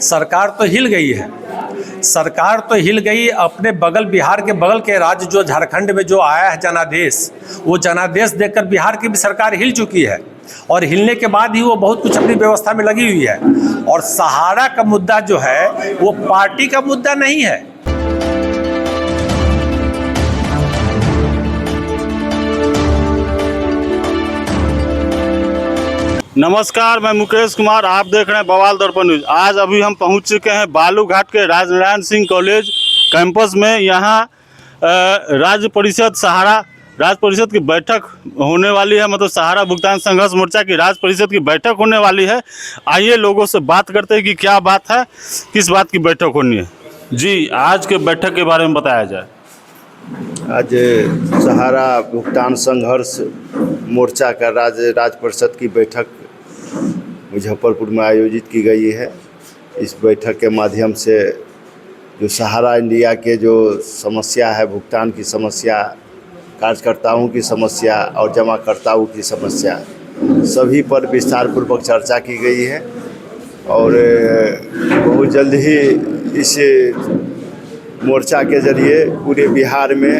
सरकार तो हिल गई है। सरकार तो हिल गई। अपने बगल बिहार के बगल के राज्य जो झारखंड में जो आया है जनादेश, वो जनादेश देखकर बिहार की भी सरकार हिल चुकी है और हिलने के बाद ही वो बहुत कुछ अपनी व्यवस्था में लगी हुई है। और सहारा का मुद्दा जो है वो पार्टी का मुद्दा नहीं है। नमस्कार, मैं मुकेश कुमार, आप देख रहे हैं बवाल दर्पण न्यूज। आज अभी हम पहुंच चुके हैं बालूघाट के राजनारायण सिंह कॉलेज कैंपस में। यहाँ राज्य परिषद सहारा राज्य परिषद की बैठक होने वाली है, मतलब सहारा भुगतान संघर्ष मोर्चा की राज्य परिषद की बैठक होने वाली है। आइए लोगों से बात करते हैं कि क्या बात है, किस बात की बैठक होनी है। जी, आज के बैठक के बारे में बताया जाए। आज सहारा भुगतान संघर्ष मोर्चा का राज्य परिषद की बैठक मुजफ्फरपुर में आयोजित की गई है। इस बैठक के माध्यम से जो सहारा इंडिया के जो समस्या है, भुगतान की समस्या, कार्यकर्ताओं की समस्या और जमाकर्ताओं की समस्या, सभी पर विस्तारपूर्वक चर्चा की गई है। और बहुत जल्द ही इस मोर्चा के जरिए पूरे बिहार में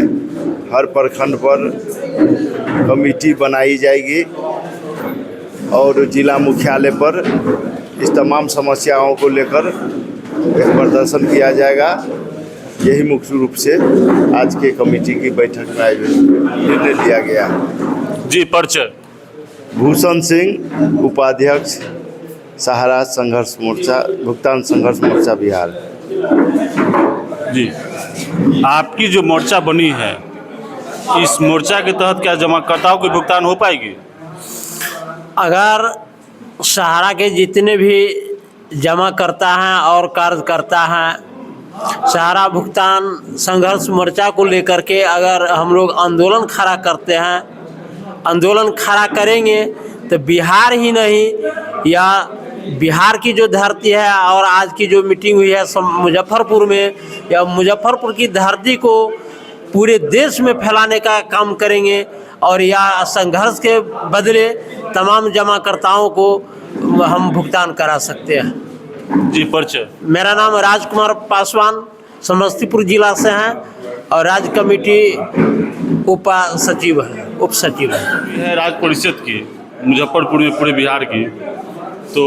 हर प्रखंड पर कमेटी बनाई जाएगी और जिला मुख्यालय पर इस तमाम समस्याओं को लेकर एक प्रदर्शन किया जाएगा। यही मुख्य रूप से आज के कमेटी की बैठक में निर्णय लिया गया। जी, परिचय। भूषण सिंह, उपाध्यक्ष सहारा संघर्ष मोर्चा भुगतान संघर्ष मोर्चा बिहार। जी, आपकी जो मोर्चा बनी है, इस मोर्चा के तहत क्या जमाकर्ताओं की भुगतान हो पाएगी? अगर सहारा के जितने भी जमा करता हैं और कार्यकर्ता हैं, सहारा भुगतान संघर्ष मोर्चा को लेकर के अगर हम लोग आंदोलन खड़ा करते हैं, आंदोलन खड़ा करेंगे तो बिहार ही नहीं या बिहार की जो धरती है और आज की जो मीटिंग हुई है मुजफ्फरपुर में, या मुजफ्फरपुर की धरती को पूरे देश में फैलाने का काम करेंगे और या संघर्ष के बदले तमाम जमाकर्ताओं को हम भुगतान करा सकते हैं। जी, परिचय। मेरा नाम राजकुमार पासवान, समस्तीपुर जिला से हैं और राज्य कमेटी उप सचिव है राज्य परिषद की मुजफ्फरपुर में, पूरे बिहार की। तो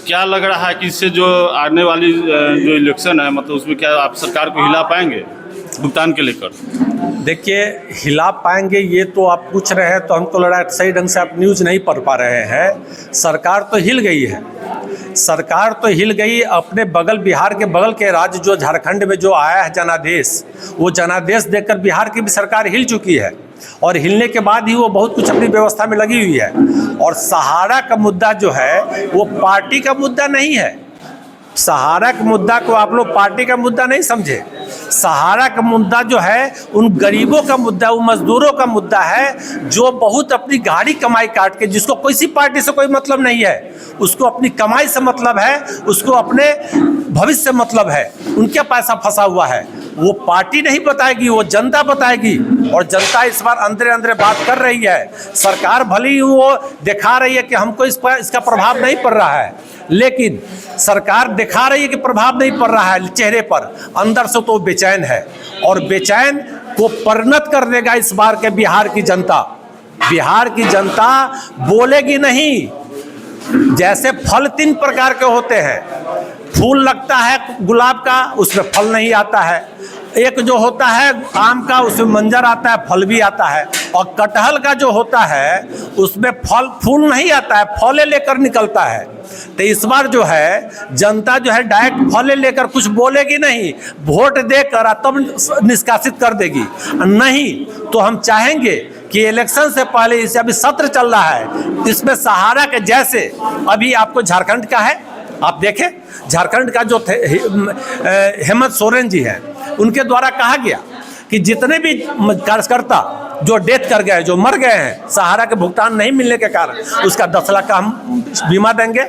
क्या लग रहा है कि इससे जो आने वाली जो इलेक्शन है, मतलब उसमें क्या आप सरकार को हिला पाएंगे भुगतान के लेकर? देखिए, हिला पाएंगे ये तो आप पूछ रहे हैं, तो हमको लग रहा है सही ढंग से आप न्यूज़ नहीं पढ़ पा रहे हैं। सरकार तो हिल गई है। सरकार तो हिल गई। अपने बगल बिहार के बगल के राज्य जो झारखंड में जो आया है जनादेश, वो जनादेश देखकर बिहार की भी सरकार हिल चुकी है और हिलने के बाद ही वो बहुत कुछ अपनी व्यवस्था में लगी हुई है। और सहारा का मुद्दा जो है वो पार्टी का मुद्दा नहीं है। सहारा के मुद्दा को आप लोग पार्टी का मुद्दा नहीं समझे। सहारा का मुद्दा जो है उन गरीबों का मुद्दा, उन मजदूरों का मुद्दा है जो बहुत अपनी गाड़ी कमाई काट के, जिसको किसी पार्टी से कोई मतलब नहीं है, उसको अपनी कमाई से मतलब है, उसको अपने भविष्य से मतलब है, उनके पैसा फंसा हुआ है। वो पार्टी नहीं बताएगी, वो जनता बताएगी। और जनता इस बार अंदर अंदर बात कर रही है। सरकार भले ही वो दिखा रही है कि हमको इस पर इसका प्रभाव नहीं पड़ रहा है, लेकिन सरकार दिखा रही है कि प्रभाव नहीं पड़ रहा है चेहरे पर, अंदर से तो बेचैन है। और बेचैन को परिणत कर देगा इस बार के बिहार की जनता। बिहार की जनता बोलेगी नहीं। जैसे फल 3 प्रकार के होते हैं, फूल लगता है गुलाब का, उसमें फल नहीं आता है। एक जो होता है आम का, उसमें मंजर आता है, फल भी आता है। और कटहल का जो होता है उसमें फूल नहीं आता है, फले लेकर निकलता है। तो इस बार जो है जनता जो है डायरेक्ट फले लेकर कुछ बोलेगी नहीं, वोट देकर तब निष्कासित कर देगी। नहीं तो हम चाहेंगे कि इलेक्शन से पहले, इसे अभी सत्र चल रहा है, इसमें सहारा के जैसे अभी आपको झारखंड का है, आप देखें झारखंड का जो हेमंत सोरेन जी हैं, उनके द्वारा कहा गया कि जितने भी कार्यकर्ता जो डेथ कर गए, जो मर गए हैं सहारा के भुगतान नहीं मिलने के कारण, उसका 10 लाख का हम बीमा देंगे।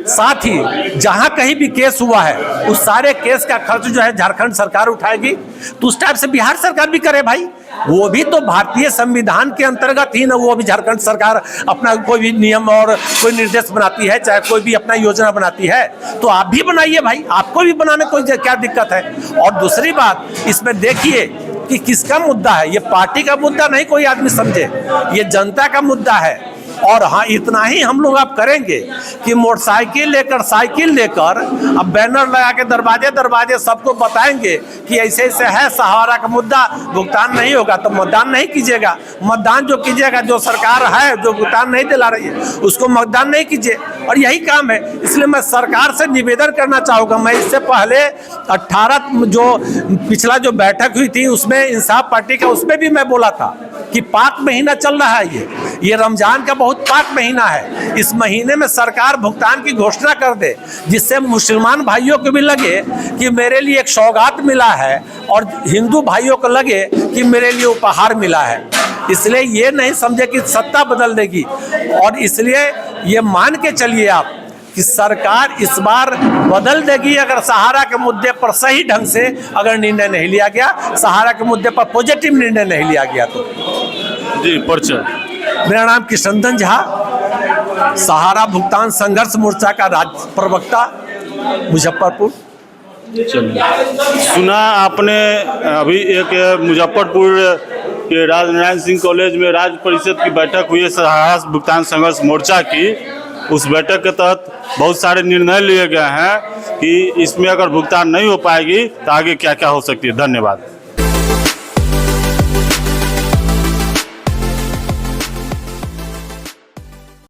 साथ ही जहां कहीं भी केस हुआ है उस सारे केस का खर्च जो है झारखंड सरकार उठाएगी। तो उस टाइप से बिहार सरकार भी करे भाई, वो भी तो भारतीय संविधान के अंतर्गत ही ना, वो भी झारखंड सरकार अपना कोई भी नियम और कोई निर्देश बनाती है, चाहे कोई भी अपना योजना बनाती है, तो आप भी बनाइए भाई, आपको भी बनाने कोई क्या दिक्कत है। और दूसरी बात इसमें देखिए कि किसका मुद्दा है, ये पार्टी का मुद्दा नहीं कोई आदमी समझे, ये जनता का मुद्दा है। और हाँ, इतना ही हम लोग आप करेंगे कि मोटरसाइकिल लेकर, साइकिल लेकर अब बैनर लगा के दरवाजे दरवाजे सबको बताएंगे कि ऐसे ऐसे है, सहारा का मुद्दा, भुगतान नहीं होगा तो मतदान नहीं कीजिएगा। मतदान जो कीजिएगा, जो सरकार है जो भुगतान नहीं दिला रही है उसको मतदान नहीं कीजिए, और यही काम है। इसलिए मैं सरकार से निवेदन करना चाहूँगा, मैं इससे पहले 18 जो पिछला जो बैठक हुई थी उसमें इंसाफ पार्टी का, उसमें भी मैं बोला था कि पाक महीना चल रहा है, ये रमजान का बहुत पाक महीना है, इस महीने में सरकार भुगतान की घोषणा कर दे, जिससे मुसलमान भाइयों को भी लगे कि मेरे लिए एक सौगात मिला है और हिंदू भाइयों को लगे कि मेरे लिए उपहार मिला है। इसलिए ये नहीं समझे कि सत्ता बदल देगी, और इसलिए ये मान के चलिए आप कि सरकार इस बार बदल देगी अगर सहारा के मुद्दे पर सही ढंग से अगर निर्णय नहीं लिया गया, सहारा के मुद्दे पर पॉजिटिव निर्णय नहीं लिया गया तो। जी, परिचय। मेरा नाम कृष्णनंदन झा, सहारा भुगतान संघर्ष मोर्चा का राज्य प्रवक्ता, मुजफ्फरपुर। सुना आपने अभी एक मुजफ्फरपुर के राजनारायण सिंह कॉलेज में राज्य परिषद की बैठक हुई है सहारा भुगतान संघर्ष मोर्चा की। उस बैठक के तहत बहुत सारे निर्णय लिए गए हैं कि इसमें अगर भुगतान नहीं हो पाएगी तो आगे क्या क्या हो सकती है। धन्यवाद।